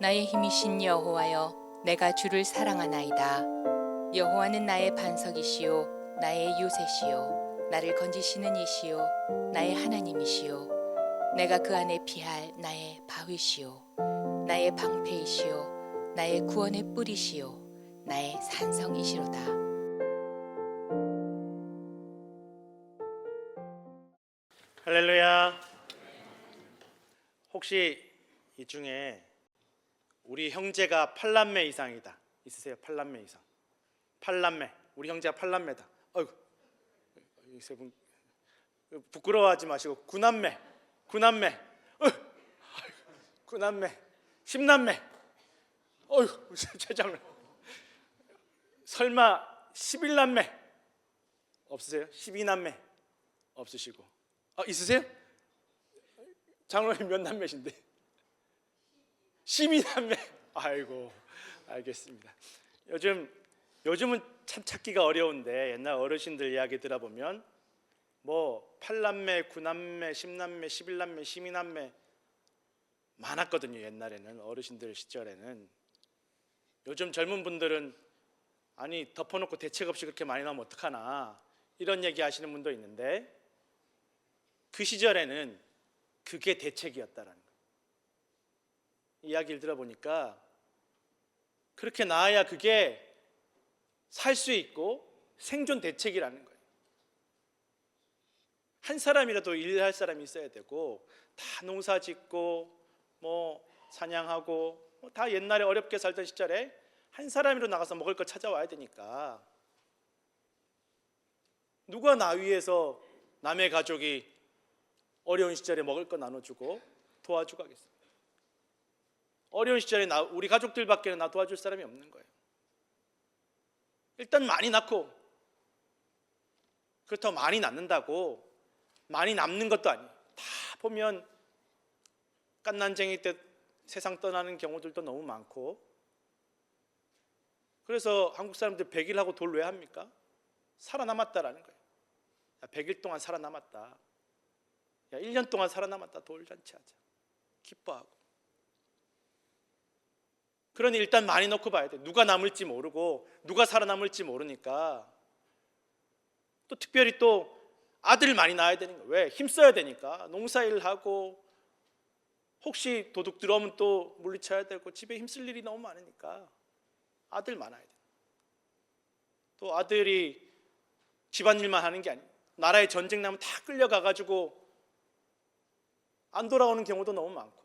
나의 힘이신 여호와여, 내가 주를 사랑하나이다. 여호와는 나의 반석이시요 나의 요새시요 나를 건지시는 이시요 나의 하나님이시요 내가 그 안에 피할 나의 바위시요 나의 방패이시요 나의 구원의 뿌리시요 나의 산성이시로다. 할렐루야. 혹시 이 중에 우리 형제가 8남매 이상이다 있으세요? 8남매 이상. 8남매. 우리 형제가 8남매다. 어이구, 이 세 분 부끄러워하지 마시고 9남매. 9남매. 9남매. 10남매. 어이구, 최장로. 설마 11남매 없으세요? 12남매 없으시고. 있으세요? 장로님 몇 남매신데? 12남매. 아이고, 알겠습니다. 요즘은 참 찾기가 어려운데 옛날 어르신들 이야기 들어보면 뭐 8남매, 9남매, 10남매, 11남매, 12남매 많았거든요. 옛날에는, 어르신들 시절에는. 요즘 젊은 분들은 아니 덮어놓고 대책 없이 그렇게 많이 나오면 어떡하나 이런 얘기 하시는 분도 있는데, 그 시절에는 그게 대책이었다라는 거예요. 이야기를 들어보니까 그렇게 낳아야 그게 살 수 있고 생존 대책이라는 거예요. 한 사람이라도 일할 사람이 있어야 되고, 다 농사 짓고 뭐 사냥하고 다 옛날에 어렵게 살던 시절에 한 사람이라도 나가서 먹을 거 찾아와야 되니까, 누가 나 위해서 남의 가족이 어려운 시절에 먹을 거 나눠주고 도와주고 하겠습니다. 어려운 시절에 우리 가족들밖에 나 도와줄 사람이 없는 거예요. 일단 많이 낳고, 그렇다고 많이 낳는다고 많이 남는 것도 아니에요. 다 보면 갓난쟁이 때 세상 떠나는 경우들도 너무 많고. 그래서 한국 사람들 100일 하고 돌 왜 합니까? 살아남았다라는 거예요. 100일 동안 살아남았다. 1년 동안 살아남았다. 돌잔치하자. 기뻐하고. 그러니 일단 많이 넣고 봐야 돼. 누가 남을지 모르고 누가 살아남을지 모르니까 또 특별히 또 아들 많이 낳아야 되는 거예요. 왜? 힘써야 되니까. 농사일 하고 혹시 도둑 들어오면 또 물리쳐야 되고 집에 힘쓸 일이 너무 많으니까 아들 많아야 돼. 또 아들이 집안일만 하는 게 아니에요. 나라에 전쟁 나면 다 끌려가가지고 안 돌아오는 경우도 너무 많고.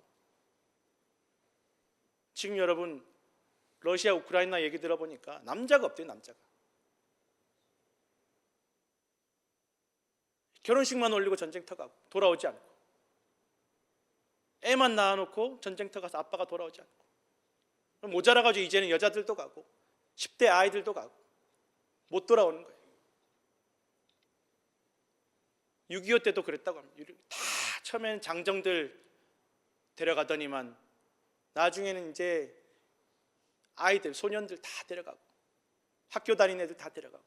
지금 여러분 러시아 우크라이나 얘기 들어보니까 남자가 없대요. 남자가 결혼식만 올리고 전쟁터 가고 돌아오지 않고, 애만 낳아놓고 전쟁터 가서 아빠가 돌아오지 않고, 모자라가지고 이제는 여자들도 가고 10대 아이들도 가고 못 돌아오는 거예요. 6.25 때도 그랬다고 합니다. 다 처음에는 장정들 데려가더니만 나중에는 이제 아이들, 소년들 다 데려가고 학교 다니는 애들 다 데려가고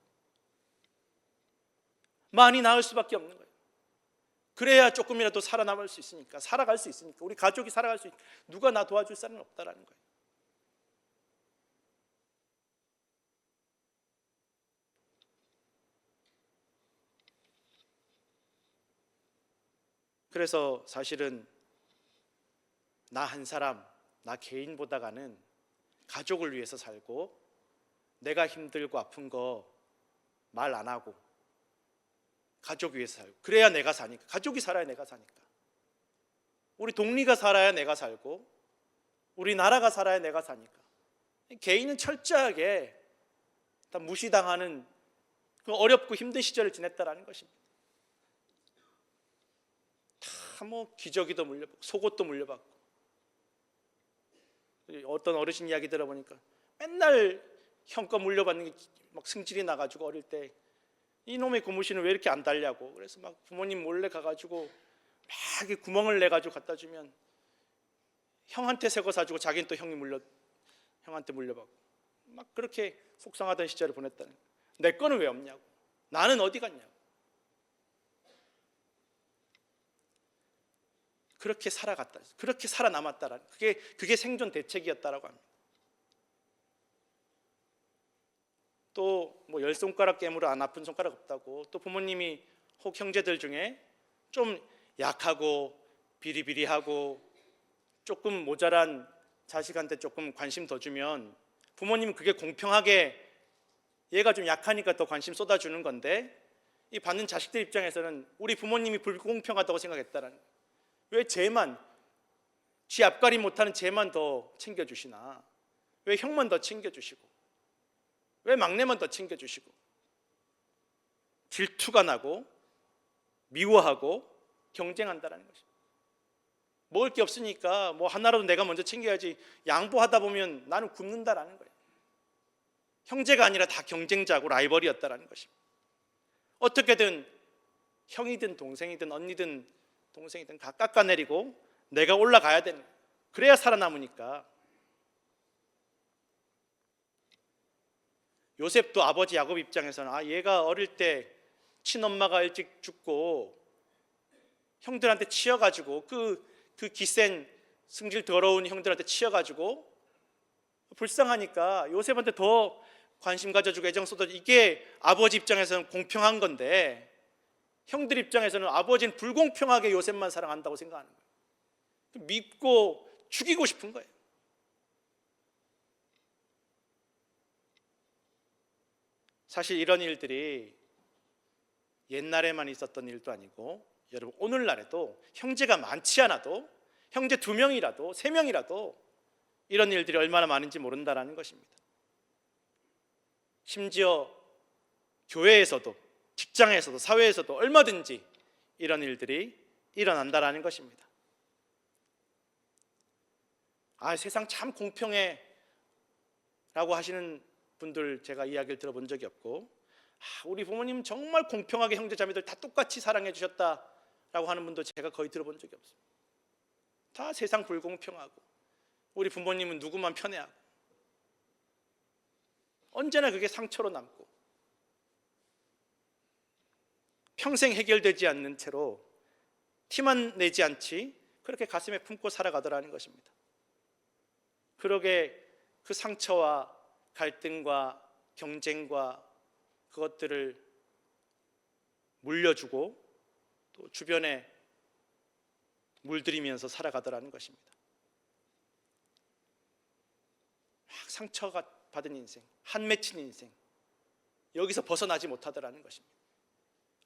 많이 낳을 수밖에 없는 거예요. 그래야 조금이라도 살아남을 수 있으니까, 살아갈 수 있으니까, 우리 가족이 살아갈 수 있으니까. 누가 나 도와줄 사람은 없다라는 거예요. 그래서 사실은 나 한 사람, 나 개인보다가는 가족을 위해서 살고, 내가 힘들고 아픈 거 말 안 하고 가족 위해서 살고, 그래야 내가 사니까. 가족이 살아야 내가 사니까. 우리 동리가 살아야 내가 살고, 우리 나라가 살아야 내가 사니까. 개인은 철저하게 다 무시당하는 그 어렵고 힘든 시절을 지냈다라는 것입니다. 다 뭐 기저귀도 물려받고 속옷도 물려받고. 어떤 어르신 이야기 들어보니까 맨날 형 거 물려받는 게 막 승질이 나가지고 어릴 때 이놈의 고무신을 왜 이렇게 안 달냐고. 그래서 막 부모님 몰래 가가지고 막 이렇게 구멍을 내가지고 갖다 주면 형한테 새 거 사주고 자기는 또 형한테 물려받고 막 그렇게 속상하던 시절을 보냈다는 거예요. 내 거는 왜 없냐고. 나는 어디 갔냐고. 그렇게 살아갔다, 그렇게 살아남았다라는, 그게 생존 대책이었다라고 합니다. 또 뭐 10손가락 깨물어 안 아픈 손가락 없다고, 또 부모님이 혹 형제들 중에 좀 약하고 비리비리하고 조금 모자란 자식한테 조금 관심 더 주면 부모님은 그게 공평하게, 얘가 좀 약하니까 더 관심 쏟아주는 건데, 이 받는 자식들 입장에서는 우리 부모님이 불공평하다고 생각했다라는 거예요. 왜 쟤만, 지 앞가림 못하는 쟤만 더 챙겨주시나, 왜 형만 더 챙겨주시고, 왜 막내만 더 챙겨주시고, 질투가 나고 미워하고 경쟁한다라는 것입니다. 먹을 게 없으니까 뭐 하나라도 내가 먼저 챙겨야지, 양보하다 보면 나는 굶는다라는 거예요. 형제가 아니라 다 경쟁자고 라이벌이었다라는 것입니다. 어떻게든 형이든 동생이든 언니든 동생이든 다 깎아내리고 내가 올라가야 되는 거예요. 그래야 살아남으니까. 요셉도 아버지 야곱 입장에서는 얘가 어릴 때 친엄마가 일찍 죽고 형들한테 치여가지고 그 기센 승질 더러운 형들한테 치여가지고 불쌍하니까 요셉한테 더 관심 가져주고 애정 쏟아주고, 이게 아버지 입장에서는 공평한 건데 형들 입장에서는 아버지는 불공평하게 요셉만 사랑한다고 생각하는 거예요. 믿고 죽이고 싶은 거예요. 사실 이런 일들이 옛날에만 있었던 일도 아니고, 여러분 오늘날에도 형제가 많지 않아도, 형제 2명이라도 3명이라도 이런 일들이 얼마나 많은지 모른다라는 것입니다. 심지어 교회에서도, 직장에서도, 사회에서도 얼마든지 이런 일들이 일어난다라는 것입니다. 세상 참 공평해 라고 하시는 분들 제가 이야기를 들어본 적이 없고, 우리 부모님 정말 공평하게 형제 자매들 다 똑같이 사랑해 주셨다라고 하는 분도 제가 거의 들어본 적이 없습니다. 다 세상 불공평하고 우리 부모님은 누구만 편애하고, 언제나 그게 상처로 남고 평생 해결되지 않는 채로 티만 내지 않지 그렇게 가슴에 품고 살아가더라는 것입니다. 그러게 그 상처와 갈등과 경쟁과 그것들을 물려주고 또 주변에 물들이면서 살아가더라는 것입니다. 막 상처가 받은 인생, 한 맺힌 인생, 여기서 벗어나지 못하더라는 것입니다.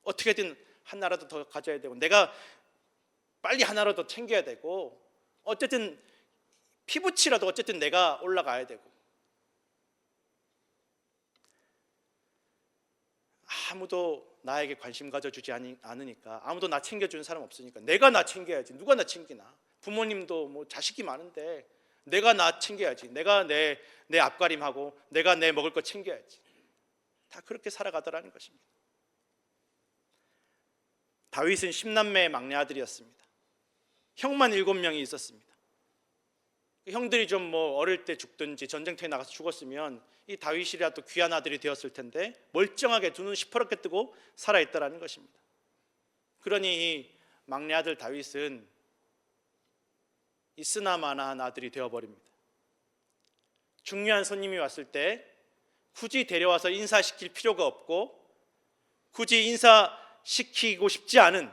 어떻게든 하나라도 더 가져야 되고, 내가 빨리 하나라도 챙겨야 되고, 어쨌든 피부치라도 어쨌든 내가 올라가야 되고, 아무도 나에게 관심 가져주지 않으니까, 아무도 나 챙겨주는 사람 없으니까 내가 나 챙겨야지. 누가 나 챙기나? 부모님도 뭐 자식이 많은데 내가 나 챙겨야지. 내가 내 앞가림하고 내가 내 먹을 거 챙겨야지. 다 그렇게 살아가더라는 것입니다. 다윗은 10남매의 막내 아들이었습니다. 형만 7명이 있었습니다. 형들이 좀 뭐 어릴 때 죽든지 전쟁터에 나가서 죽었으면 이 다윗이라도 귀한 아들이 되었을 텐데 멀쩡하게 두 눈 시퍼렇게 뜨고 살아있다라는 것입니다. 그러니 이 막내 아들 다윗은 있으나마나한 아들이 되어버립니다. 중요한 손님이 왔을 때 굳이 데려와서 인사시킬 필요가 없고, 굳이 인사시키고 싶지 않은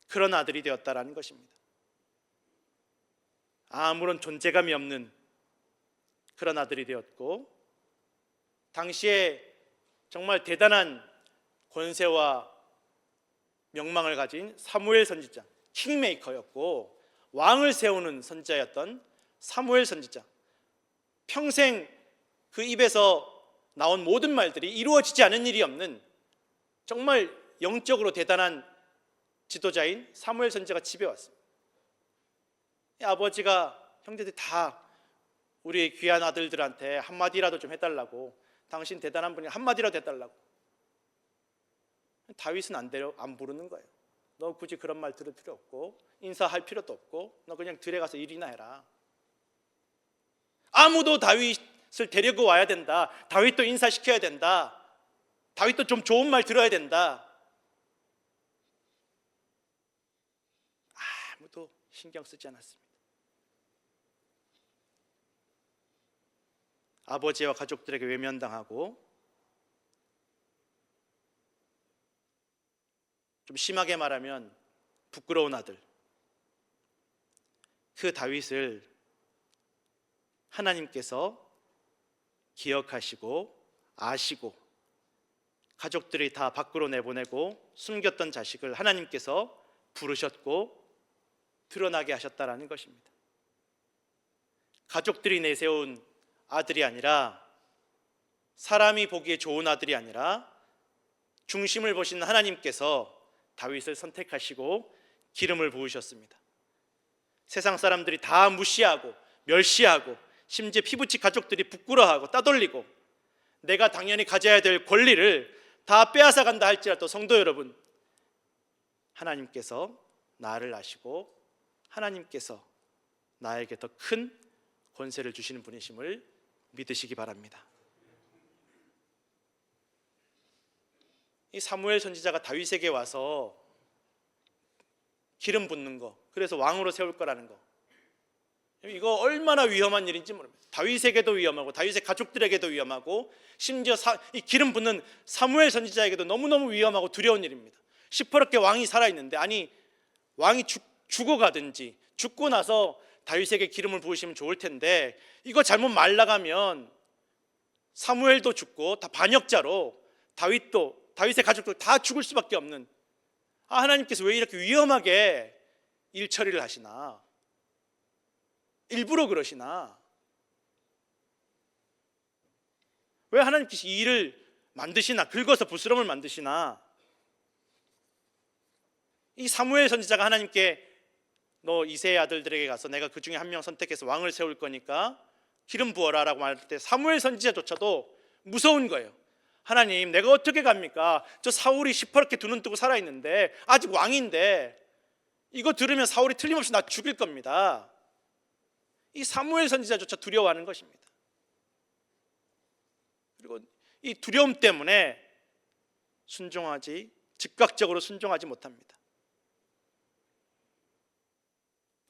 그런 아들이 되었다라는 것입니다. 아무런 존재감이 없는 그런 아들이 되었고, 당시에 정말 대단한 권세와 명망을 가진 사무엘 선지자, 킹메이커였고 왕을 세우는 선지자였던 사무엘 선지자, 평생 그 입에서 나온 모든 말들이 이루어지지 않은 일이 없는 정말 영적으로 대단한 지도자인 사무엘 선지자가 집에 왔습니다. 아버지가 형제들이 다 우리 귀한 아들들한테 한마디라도 좀 해달라고, 당신 대단한 분이 한마디라도 해달라고. 다윗은 안 부르는 거예요. 너 굳이 그런 말 들을 필요 없고 인사할 필요도 없고 너 그냥 들에 가서 일이나 해라. 아무도 다윗을 데리고 와야 된다. 다윗도 인사시켜야 된다. 다윗도 좀 좋은 말 들어야 된다. 아무도 신경 쓰지 않았습니다. 아버지와 가족들에게 외면당하고 좀 심하게 말하면 부끄러운 아들, 그 다윗을 하나님께서 기억하시고 아시고 가족들이 다 밖으로 내보내고 숨겼던 자식을 하나님께서 부르셨고 드러나게 하셨다라는 것입니다. 가족들이 내세운 아들이 아니라, 사람이 보기에 좋은 아들이 아니라 중심을 보신 하나님께서 다윗을 선택하시고 기름을 부으셨습니다. 세상 사람들이 다 무시하고 멸시하고 심지어 피부치 가족들이 부끄러워하고 따돌리고 내가 당연히 가져야 될 권리를 다 빼앗아 간다 할지라도, 성도 여러분, 하나님께서 나를 아시고 하나님께서 나에게 더 큰 권세를 주시는 분이심을 믿으시기 바랍니다. 이 사무엘 선지자가 다윗에게 와서 기름 붓는 거, 그래서 왕으로 세울 거라는 거, 이거 얼마나 위험한 일인지 모릅니다. 다윗에게도 위험하고 다윗의 가족들에게도 위험하고 심지어 이 기름 붓는 사무엘 선지자에게도 너무너무 위험하고 두려운 일입니다. 시퍼렇게 왕이 살아있는데, 아니 왕이 죽어가든지 죽고 나서 다윗에게 기름을 부으시면 좋을 텐데, 이거 잘못 말라가면 사무엘도 죽고 다 반역자로 다윗의 가족도 다 죽을 수밖에 없는, 하나님께서 왜 이렇게 위험하게 일 처리를 하시나, 일부러 그러시나, 왜 하나님께서 이 일을 만드시나, 긁어서 부스럼을 만드시나. 이 사무엘 선지자가 하나님께 너 이새의 아들들에게 가서 내가 그 중에 한 명 선택해서 왕을 세울 거니까 기름 부어라 라고 말할 때 사무엘 선지자조차도 무서운 거예요. 하나님, 내가 어떻게 갑니까? 저 사울이 시퍼렇게 두 눈 뜨고 살아있는데, 아직 왕인데 이거 들으면 사울이 틀림없이 나 죽일 겁니다. 이 사무엘 선지자조차 두려워하는 것입니다. 그리고 이 두려움 때문에 즉각적으로 순종하지 못합니다.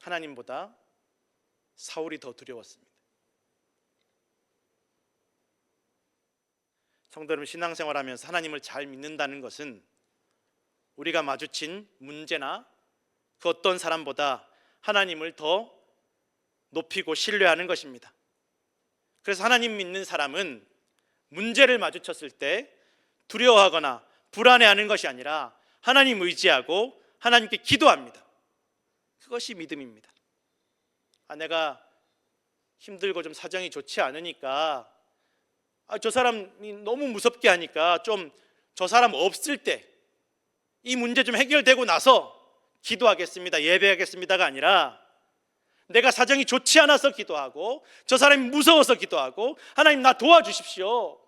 하나님보다 사울이 더 두려웠습니다. 성도 여러분, 신앙생활하면서 하나님을 잘 믿는다는 것은 우리가 마주친 문제나 그 어떤 사람보다 하나님을 더 높이고 신뢰하는 것입니다. 그래서 하나님 믿는 사람은 문제를 마주쳤을 때 두려워하거나 불안해하는 것이 아니라 하나님 의지하고 하나님께 기도합니다. 그것이 믿음입니다. 내가 힘들고 좀 사정이 좋지 않으니까, 저 사람이 너무 무섭게 하니까 좀 저 사람 없을 때 이 문제 좀 해결되고 나서 기도하겠습니다, 예배하겠습니다가 아니라, 내가 사정이 좋지 않아서 기도하고 저 사람이 무서워서 기도하고, 하나님 나 도와주십시오,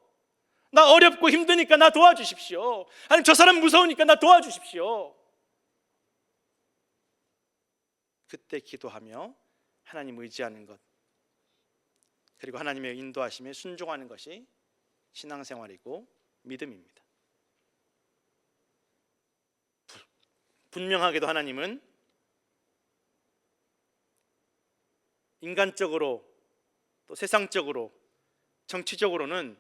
나 어렵고 힘드니까 나 도와주십시오, 하나님 저 사람 무서우니까 나 도와주십시오. 그때 기도하며 하나님 의지하는 것, 그리고 하나님의 인도하심에 순종하는 것이 신앙생활이고 믿음입니다. 분명하게도 하나님은 인간적으로 또 세상적으로 정치적으로는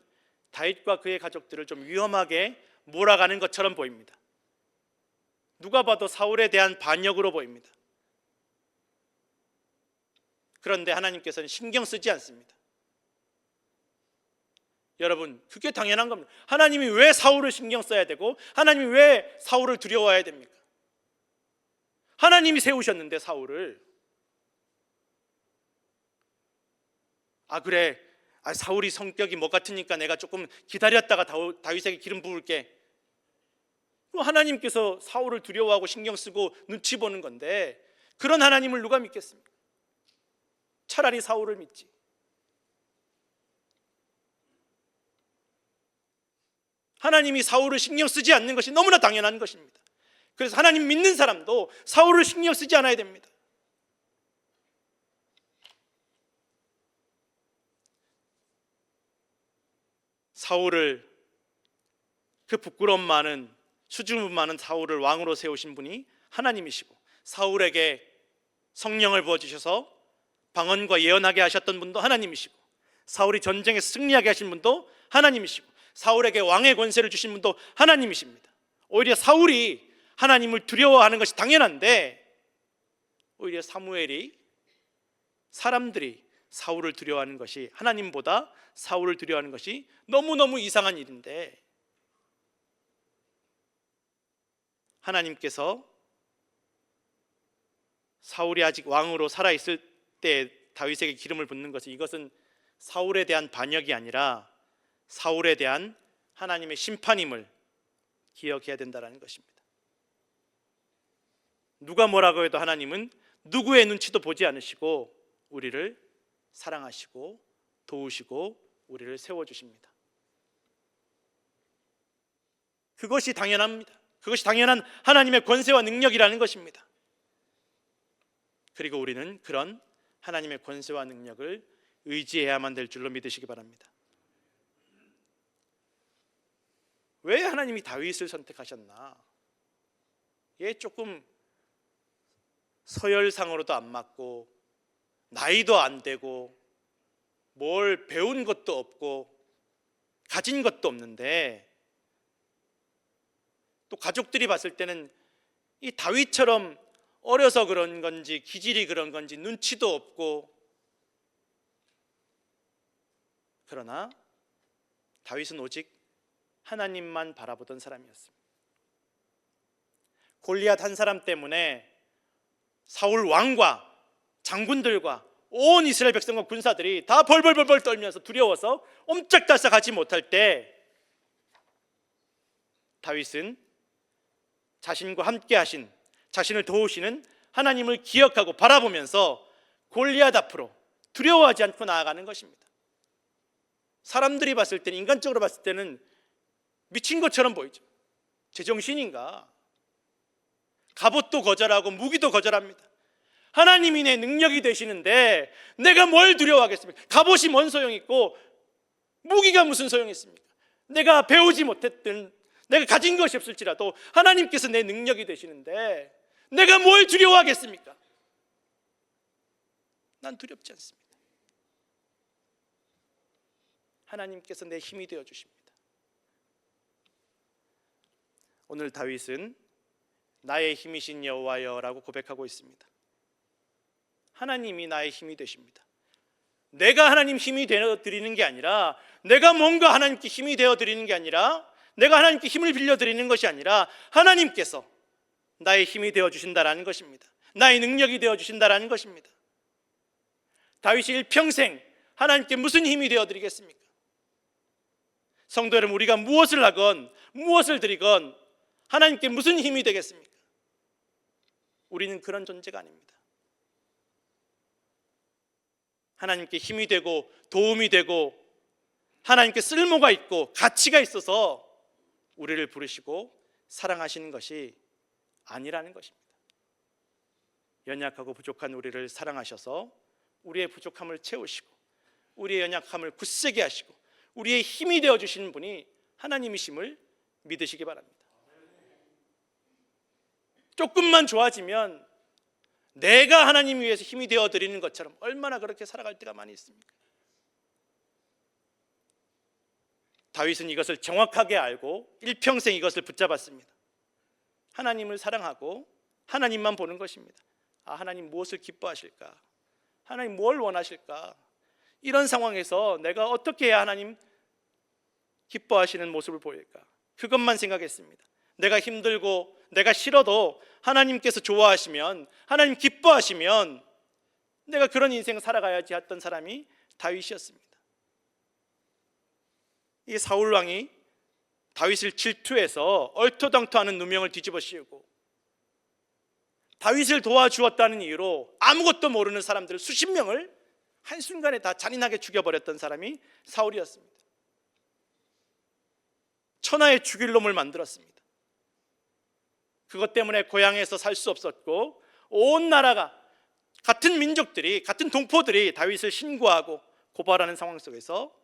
다윗과 그의 가족들을 좀 위험하게 몰아가는 것처럼 보입니다. 누가 봐도 사울에 대한 반역으로 보입니다. 그런데 하나님께서는 신경 쓰지 않습니다. 여러분, 그게 당연한 겁니다. 하나님이 왜 사울을 신경 써야 되고 하나님이 왜 사울을 두려워해야 됩니까? 하나님이 세우셨는데 사울을. 그래, 사울이 성격이 뭐 같으니까 내가 조금 기다렸다가 다윗에게 기름 부을게. 하나님께서 사울을 두려워하고 신경 쓰고 눈치 보는 건데, 그런 하나님을 누가 믿겠습니까? 차라리 사울을 믿지. 하나님이 사울을 신경 쓰지 않는 것이 너무나 당연한 것입니다. 그래서 하나님 믿는 사람도 사울을 신경 쓰지 않아야 됩니다. 사울을, 그 부끄러움 많은, 수줍음 많은 사울을 왕으로 세우신 분이 하나님이시고, 사울에게 성령을 부어주셔서 방언과 예언하게 하셨던 분도 하나님이시고, 사울이 전쟁에 승리하게 하신 분도 하나님이시고, 사울에게 왕의 권세를 주신 분도 하나님이십니다. 오히려 사울이 하나님을 두려워하는 것이 당연한데, 오히려 사람들이 사울을 두려워하는 것이, 하나님보다 사울을 두려워하는 것이 너무너무 이상한 일인데, 하나님께서 사울이 아직 왕으로 살아있을 때 다윗에게 기름을 붓는 것은, 이것은 사울에 대한 반역이 아니라 사울에 대한 하나님의 심판임을 기억해야 된다는 것입니다. 누가 뭐라고 해도 하나님은 누구의 눈치도 보지 않으시고 우리를 사랑하시고 도우시고 우리를 세워주십니다. 그것이 당연합니다. 그것이 당연한 하나님의 권세와 능력이라는 것입니다. 그리고 우리는 그런 하나님의 권세와 능력을 의지해야만 될 줄로 믿으시기 바랍니다. 왜 하나님이 다윗을 선택하셨나? 얘 조금 서열상으로도 안 맞고 나이도 안 되고 뭘 배운 것도 없고 가진 것도 없는데, 또 가족들이 봤을 때는 이 다윗처럼 어려서 그런 건지 기질이 그런 건지 눈치도 없고, 그러나 다윗은 오직 하나님만 바라보던 사람이었습니다. 골리앗 한 사람 때문에 사울 왕과 장군들과 온 이스라엘 백성과 군사들이 다 벌벌벌벌 떨면서 두려워서 옴짝달싹 하지 못할 때, 다윗은 자신과 함께 하신, 자신을 도우시는 하나님을 기억하고 바라보면서 골리앗 앞으로 두려워하지 않고 나아가는 것입니다. 사람들이 봤을 때는, 인간적으로 봤을 때는 미친 것처럼 보이죠. 제정신인가? 갑옷도 거절하고 무기도 거절합니다. 하나님이 내 능력이 되시는데 내가 뭘 두려워하겠습니까? 갑옷이 뭔 소용이 있고 무기가 무슨 소용이 있습니까? 내가 배우지 못했든 내가 가진 것이 없을지라도 하나님께서 내 능력이 되시는데 내가 뭘 두려워하겠습니까? 난 두렵지 않습니다. 하나님께서 내 힘이 되어 주십니다. 오늘 다윗은 나의 힘이신 여호와여라고 고백하고 있습니다. 하나님이 나의 힘이 되십니다. 내가 하나님 힘이 되어 드리는 게 아니라, 내가 뭔가 하나님께 힘이 되어 드리는 게 아니라, 내가 하나님께 힘을 빌려 드리는 것이 아니라 하나님께서 나의 힘이 되어 주신다라는 것입니다. 나의 능력이 되어 주신다라는 것입니다. 다윗이 일평생 하나님께 무슨 힘이 되어 드리겠습니까? 성도 여러분, 우리가 무엇을 하건 무엇을 드리건 하나님께 무슨 힘이 되겠습니까? 우리는 그런 존재가 아닙니다. 하나님께 힘이 되고 도움이 되고 하나님께 쓸모가 있고 가치가 있어서 우리를 부르시고 사랑하시는 것이 아니라는 것입니다. 연약하고 부족한 우리를 사랑하셔서 우리의 부족함을 채우시고 우리의 연약함을 굳세게 하시고 우리의 힘이 되어주시는 분이 하나님이심을 믿으시기 바랍니다. 조금만 좋아지면 내가 하나님 위해서 힘이 되어드리는 것처럼 얼마나 그렇게 살아갈 때가 많이 있습니까? 다윗은 이것을 정확하게 알고 일평생 이것을 붙잡았습니다. 하나님을 사랑하고 하나님만 보는 것입니다. 하나님 무엇을 기뻐하실까? 하나님 뭘 원하실까? 이런 상황에서 내가 어떻게 해야 하나님 기뻐하시는 모습을 보일까? 그것만 생각했습니다. 내가 힘들고 내가 싫어도 하나님께서 좋아하시면, 하나님 기뻐하시면 내가 그런 인생을 살아가야지 했던 사람이 다윗이었습니다. 이 사울 왕이 다윗을 질투해서 얼토당토하는 누명을 뒤집어 씌우고 다윗을 도와주었다는 이유로 아무것도 모르는 사람들 수십 명을 한순간에 다 잔인하게 죽여버렸던 사람이 사울이었습니다. 천하에 죽일 놈을 만들었습니다. 그것 때문에 고향에서 살 수 없었고 온 나라가, 같은 민족들이, 같은 동포들이 다윗을 신고하고 고발하는 상황 속에서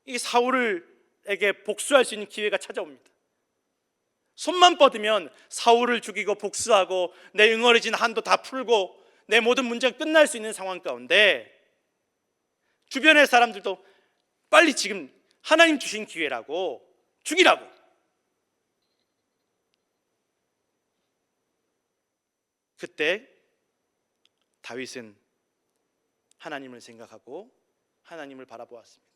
이 사울에게 복수할 수 있는 기회가 찾아옵니다. 손만 뻗으면 사울을 죽이고 복수하고 내 응어리진 한도 다 풀고 내 모든 문제가 끝날 수 있는 상황 가운데 주변의 사람들도 빨리 지금 하나님 주신 기회라고 죽이라고. 그때 다윗은 하나님을 생각하고 하나님을 바라보았습니다.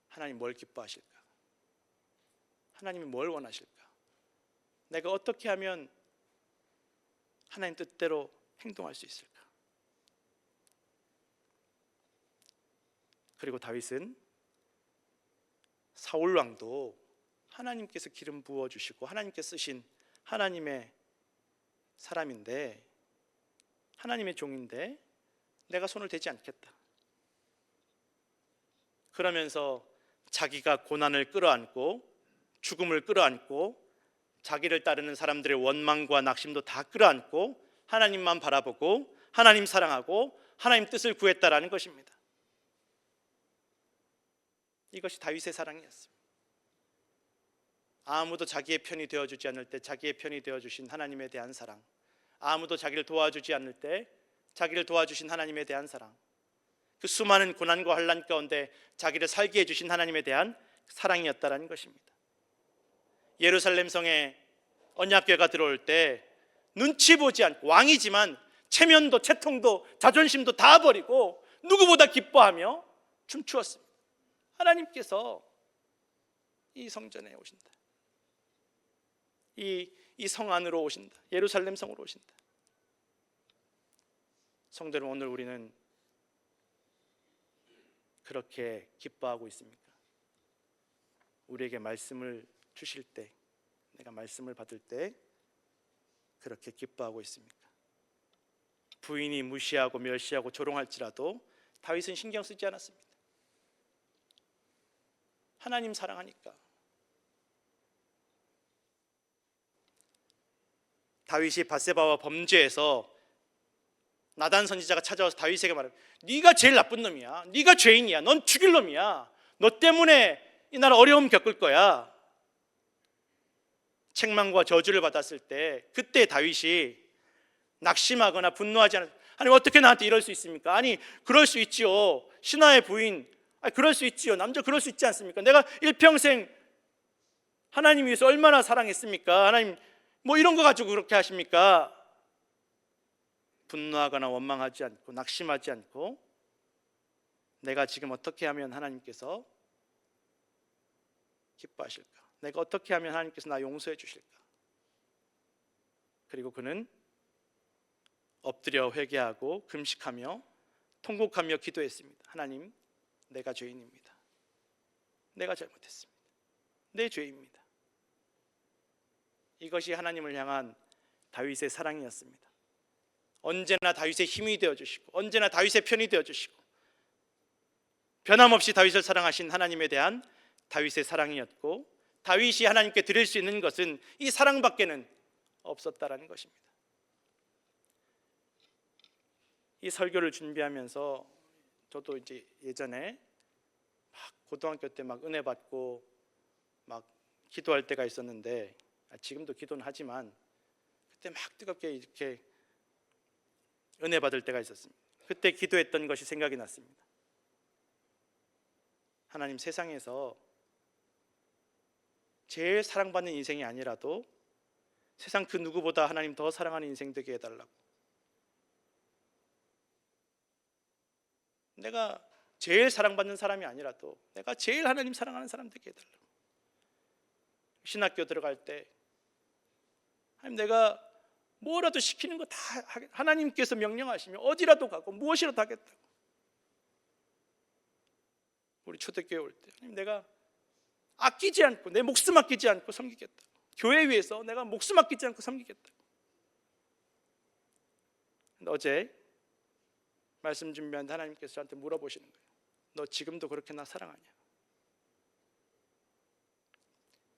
하나님 뭘 기뻐하실까? 하나님이 뭘 원하실까? 내가 어떻게 하면 하나님 뜻대로 행동할 수 있을까? 그리고 다윗은 사울 왕도 하나님께서 기름 부어 주시고 하나님께서 쓰신 하나님의 사람인데, 하나님의 종인데 내가 손을 대지 않겠다. 그러면서 자기가 고난을 끌어안고 죽음을 끌어안고 자기를 따르는 사람들의 원망과 낙심도 다 끌어안고 하나님만 바라보고 하나님 사랑하고 하나님 뜻을 구했다라는 것입니다. 이것이 다윗의 사랑이었습니다. 아무도 자기의 편이 되어주지 않을 때 자기의 편이 되어주신 하나님에 대한 사랑, 아무도 자기를 도와주지 않을 때 자기를 도와주신 하나님에 대한 사랑, 그 수많은 고난과 환난 가운데 자기를 살게 해주신 하나님에 대한 사랑이었다라는 것입니다. 예루살렘 성에 언약궤가 들어올 때 눈치 보지 않고, 왕이지만 체면도 체통도 자존심도 다 버리고 누구보다 기뻐하며 춤추었습니다. 하나님께서 이 성전에 오신다. 이 성 안으로 오신다. 예루살렘 성으로 오신다. 성도 여러분, 오늘 우리는 그렇게 기뻐하고 있습니까? 우리에게 말씀을 주실 때, 내가 말씀을 받을 때 그렇게 기뻐하고 있습니까? 부인이 무시하고 멸시하고 조롱할지라도 다윗은 신경 쓰지 않았습니다. 하나님 사랑하니까. 다윗이 밧세바와 범죄에서 나단 선지자가 찾아와서 다윗에게 말해요. 네가 제일 나쁜 놈이야. 네가 죄인이야. 넌 죽일 놈이야. 너 때문에 이 나라 어려움 겪을 거야. 책망과 저주를 받았을 때 그때 다윗이 낙심하거나 분노하지 않았어요. 아니 어떻게 나한테 이럴 수 있습니까? 아니 그럴 수 있지요. 신하의 부인, 아니 그럴 수 있지요. 남자 그럴 수 있지 않습니까? 내가 일평생 하나님 위해서 얼마나 사랑했습니까? 하나님 뭐 이런 거 가지고 그렇게 하십니까? 분노하거나 원망하지 않고 낙심하지 않고 내가 지금 어떻게 하면 하나님께서 기뻐하실까? 내가 어떻게 하면 하나님께서 나 용서해 주실까? 그리고 그는 엎드려 회개하고 금식하며 통곡하며 기도했습니다. 하나님, 내가 죄인입니다. 내가 잘못했습니다. 내 죄입니다. 이것이 하나님을 향한 다윗의 사랑이었습니다. 언제나 다윗의 힘이 되어주시고 언제나 다윗의 편이 되어주시고 변함없이 다윗을 사랑하신 하나님에 대한 다윗의 사랑이었고, 다윗이 하나님께 드릴 수 있는 것은 이 사랑밖에는 없었다라는 것입니다. 이 설교를 준비하면서 저도 이제 예전에 막 고등학교 때 막 은혜 받고 막 기도할 때가 있었는데, 지금도 기도는 하지만 그때 막 뜨겁게 이렇게 은혜 받을 때가 있었습니다. 그때 기도했던 것이 생각이 났습니다. 하나님, 세상에서 제일 사랑받는 인생이 아니라도 세상 그 누구보다 하나님 더 사랑하는 인생 되게 해달라고. 내가 제일 사랑받는 사람이 아니라도 내가 제일 하나님 사랑하는 사람 되게 해달라고. 신학교 들어갈 때 하나님, 내가 뭐라도 시키는 거 다 하나님께서 명령하시면 어디라도 가고 무엇이라도 하겠다고. 우리 초대교회 올 때 하나님, 내가 아끼지 않고 내 목숨 아끼지 않고 섬기겠다. 교회 위해서 내가 목숨 아끼지 않고 섬기겠다. 근데 어제 말씀 준비하는데 하나님께서 저한테 물어보시는 거예요. 너 지금도 그렇게 나 사랑하냐?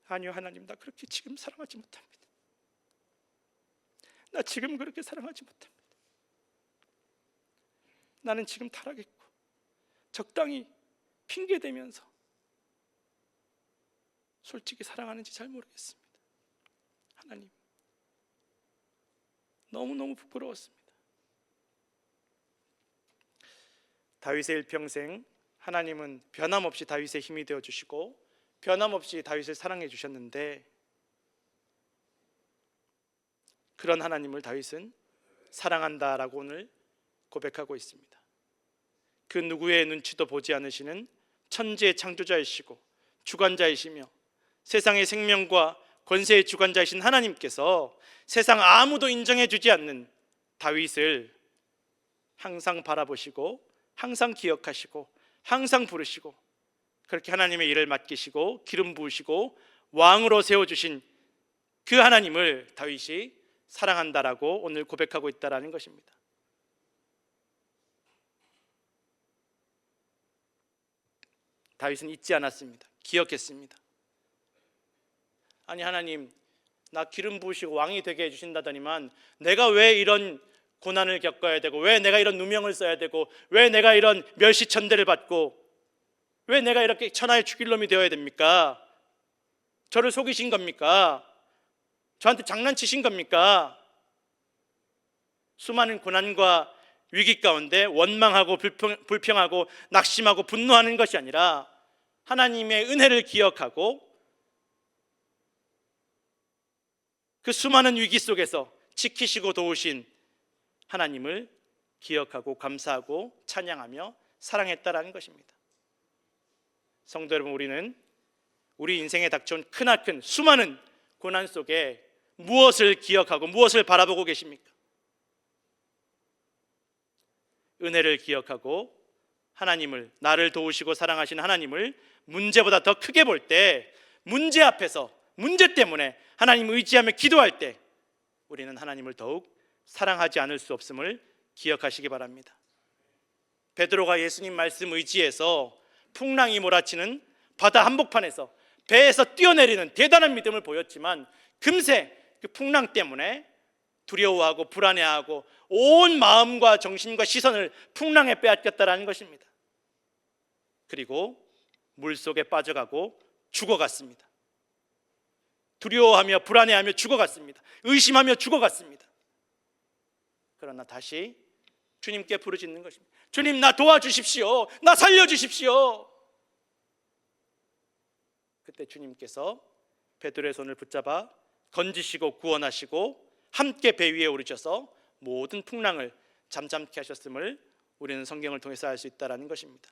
아니요 하나님, 나 그렇게 지금 사랑하지 못합니다. 나 지금 그렇게 사랑하지 못합니다. 나는 지금 타락했고 적당히 핑계대면서 솔직히 사랑하는지 잘 모르겠습니다. 하나님, 너무너무 부끄러웠습니다. 다윗의 일평생 하나님은 변함없이 다윗의 힘이 되어 주시고 변함없이 다윗을 사랑해 주셨는데, 그런 하나님을 다윗은 사랑한다라고 오늘 고백하고 있습니다. 그 누구의 눈치도 보지 않으시는 천지의 창조자이시고 주관자이시며 세상의 생명과 권세의 주관자이신 하나님께서 세상 아무도 인정해 주지 않는 다윗을 항상 바라보시고 항상 기억하시고 항상 부르시고, 그렇게 하나님의 일을 맡기시고 기름 부으시고 왕으로 세워주신 그 하나님을 다윗이 사랑한다라고 오늘 고백하고 있다라는 것입니다. 다윗은 잊지 않았습니다. 기억했습니다. 아니 하나님, 나 기름 부으시고 왕이 되게 해주신다더니만 내가 왜 이런 고난을 겪어야 되고, 왜 내가 이런 누명을 써야 되고, 왜 내가 이런 멸시천대를 받고, 왜 내가 이렇게 천하의 죽일 놈이 되어야 됩니까? 저를 속이신 겁니까? 저한테 장난치신 겁니까? 수많은 고난과 위기 가운데 원망하고 불평하고 낙심하고 분노하는 것이 아니라 하나님의 은혜를 기억하고 그 수많은 위기 속에서 지키시고 도우신 하나님을 기억하고 감사하고 찬양하며 사랑했다라는 것입니다. 성도 여러분, 우리는 우리 인생에 닥쳐온 크나큰 수많은 고난 속에 무엇을 기억하고 무엇을 바라보고 계십니까? 은혜를 기억하고 하나님을, 나를 도우시고 사랑하신 하나님을 문제보다 더 크게 볼 때, 문제 앞에서 문제 때문에 하나님 의지하며 기도할 때 우리는 하나님을 더욱 사랑하지 않을 수 없음을 기억하시기 바랍니다. 베드로가 예수님 말씀 의지해서 풍랑이 몰아치는 바다 한복판에서 배에서 뛰어내리는 대단한 믿음을 보였지만 금세 그 풍랑 때문에 두려워하고 불안해하고 온 마음과 정신과 시선을 풍랑에 빼앗겼다라는 것입니다. 그리고 물속에 빠져가고 죽어갔습니다. 두려워하며 불안해하며 죽어갔습니다. 의심하며 죽어갔습니다. 그러나 다시 주님께 부르짖는 것입니다. 주님, 나 도와주십시오. 나 살려주십시오. 그때 주님께서 베드로의 손을 붙잡아 건지시고 구원하시고 함께 배 위에 오르셔서 모든 풍랑을 잠잠케 하셨음을 우리는 성경을 통해서 알 수 있다는 것입니다.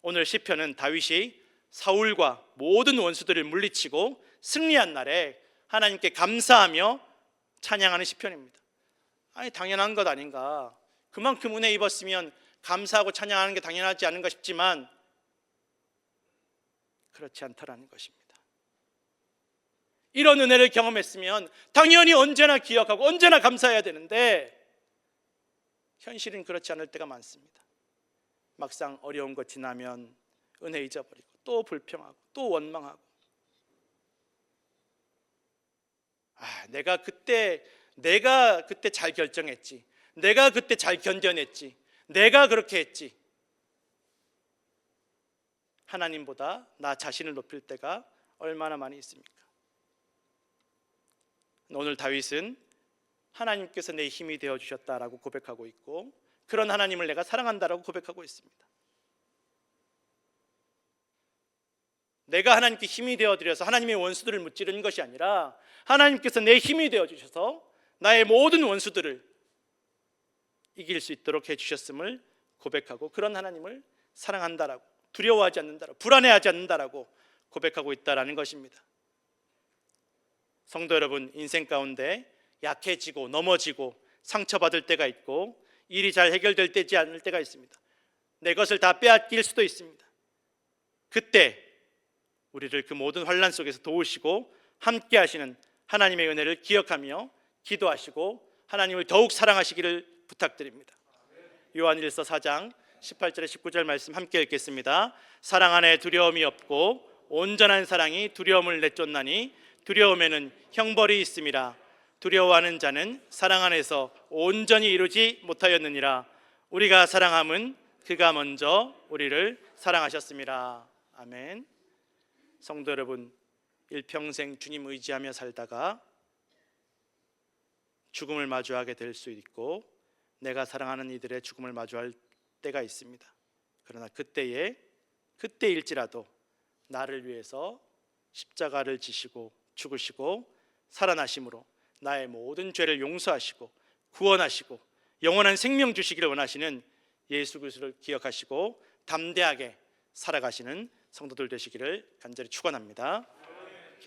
오늘 시편은 다윗이 사울과 모든 원수들을 물리치고 승리한 날에 하나님께 감사하며 찬양하는 시편입니다. 아니, 당연한 것 아닌가? 그만큼 은혜 입었으면 감사하고 찬양하는 게 당연하지 않은가 싶지만 그렇지 않다라는 것입니다. 이런 은혜를 경험했으면 당연히 언제나 기억하고 언제나 감사해야 되는데 현실은 그렇지 않을 때가 많습니다. 막상 어려운 것 지나면 은혜 잊어버리고 또 불평하고 또 원망하고, 내가 그때 잘 결정했지, 내가 그때 잘 견뎌냈지, 내가 그렇게 했지. 하나님보다 나 자신을 높일 때가 얼마나 많이 있습니까? 오늘 다윗은 하나님께서 내 힘이 되어주셨다라고 고백하고 있고, 그런 하나님을 내가 사랑한다라고 고백하고 있습니다. 내가 하나님께 힘이 되어드려서 하나님의 원수들을 무찌르는 것이 아니라 하나님께서 내 힘이 되어주셔서 나의 모든 원수들을 이길 수 있도록 해주셨음을 고백하고, 그런 하나님을 사랑한다라고, 두려워하지 않는다라고, 불안해하지 않는다라고 고백하고 있다라는 것입니다. 성도 여러분, 인생 가운데 약해지고 넘어지고 상처받을 때가 있고 일이 잘 해결될 때지 않을 때가 있습니다. 내 것을 다 빼앗길 수도 있습니다. 그때 우리를 그 모든 환난 속에서 도우시고 함께 하시는 하나님의 은혜를 기억하며 기도하시고 하나님을 더욱 사랑하시기를 부탁드립니다. 요한일서 4장 18절에 19절 말씀 함께 읽겠습니다. 사랑 안에 두려움이 없고 온전한 사랑이 두려움을 내쫓나니 두려움에는 형벌이 있음이라. 두려워하는 자는 사랑 안에서 온전히 이루지 못하였느니라. 우리가 사랑함은 그가 먼저 우리를 사랑하셨음이라. 아멘. 성도 여러분, 일평생 주님 의지하며 살다가 죽음을 마주하게 될 수 있고 내가 사랑하는 이들의 죽음을 마주할 때가 있습니다. 그러나 그때일지라도 나를 위해서 십자가를 지시고 죽으시고 살아나심으로 나의 모든 죄를 용서하시고 구원하시고 영원한 생명 주시기를 원하시는 예수 그리스도를 기억하시고 담대하게 살아가시는 성도들 되시기를 간절히 축원합니다.